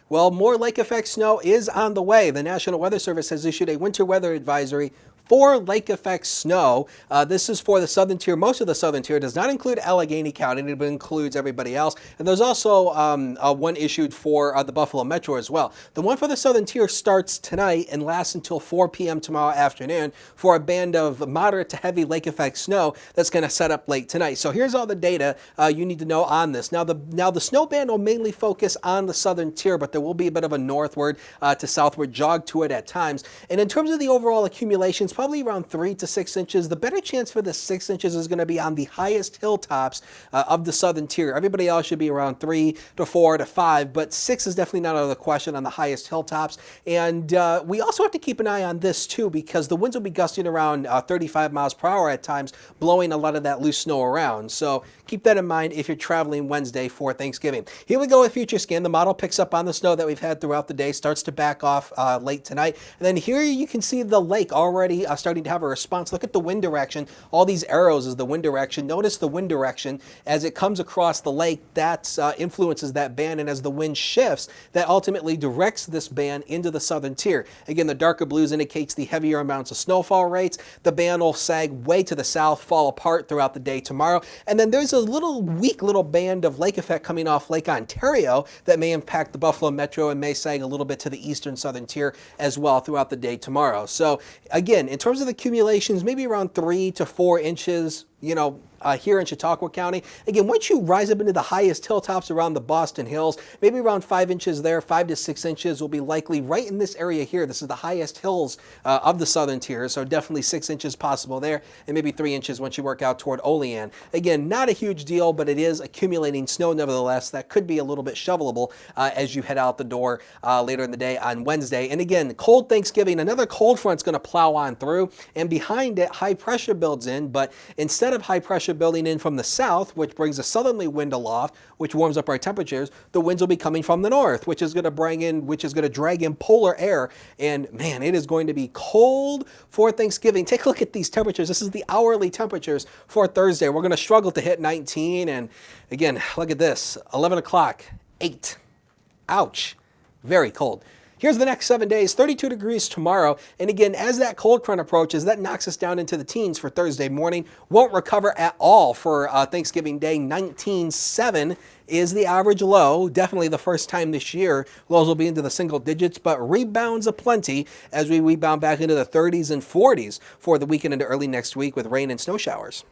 Well, more lake effect snow is on the way. The National Weather Service has issued a winter weather advisory for lake effect snow. This is for the southern tier. Most of the southern tier does not include Allegheny County, it includes everybody else. And there's also one issued for the Buffalo Metro as well. The one for the southern tier starts tonight and lasts until 4 p.m. tomorrow afternoon for a band of moderate to heavy lake effect snow that's going to set up late tonight. So here's all the data you need to know on this. Now the snow band will mainly focus on the southern tier, but there will be a bit of a northward to southward jog to it at times. And in terms of the overall accumulations, probably around 3 to 6 inches. The better chance for the 6 inches is going to be on the highest hilltops of the southern tier. Everybody else should be around 3 to 4 to 5, but 6 is definitely not out of the question on the highest hilltops. And we also have to keep an eye on this too, because the winds will be gusting around 35 miles per hour at times, blowing a lot of that loose snow around. So keep that in mind if you're traveling Wednesday for Thanksgiving. Here we go with Future Scan. The model picks up on the snow that we've had throughout the day, starts to back off late tonight. And then here you can see the lake already starting to have a response. Look at the wind direction. All these arrows is the wind direction. Notice the wind direction as it comes across the lake. That influences that band, and as the wind shifts, that ultimately directs this band into the southern tier. Again, the darker blues indicates the heavier amounts of snowfall rates. The band will sag way to the south, fall apart throughout the day tomorrow. And then there's a weak little band of lake effect coming off Lake Ontario that may impact the Buffalo Metro and may sag a little bit to the eastern southern tier as well throughout the day tomorrow. So again, in terms of the accumulations, maybe around 3 to 4 inches, here in Chautauqua County. Again, once you rise up into the highest hilltops around the Boston Hills, maybe around 5 inches there, 5 to 6 inches will be likely right in this area here. This is the highest hills of the southern tier, so definitely 6 inches possible there, and maybe 3 inches once you work out toward Olean. Again, not a huge deal, but it is accumulating snow nevertheless. That could be a little bit shovelable as you head out the door later in the day on Wednesday. And again, cold Thanksgiving, another cold front's going to plow on through, and behind it, high pressure builds in, but instead of high pressure building in from the south, which brings a southerly wind aloft, which warms up our temperatures, the winds will be coming from the north, which is going to drag in polar air. And man, it is going to be cold for Thanksgiving. Take a look at these temperatures. This is the hourly temperatures for Thursday. We're going to struggle to hit 19. And again, look at this, 11 o'clock, 8. Ouch, very cold. Here's the next 7 days, 32 degrees tomorrow. And again, as that cold front approaches, that knocks us down into the teens for Thursday morning. Won't recover at all for Thanksgiving Day. 19.7 is the average low. Definitely the first time this year. Lows will be into the single digits, but rebounds aplenty as we rebound back into the 30s and 40s for the weekend into early next week with rain and snow showers.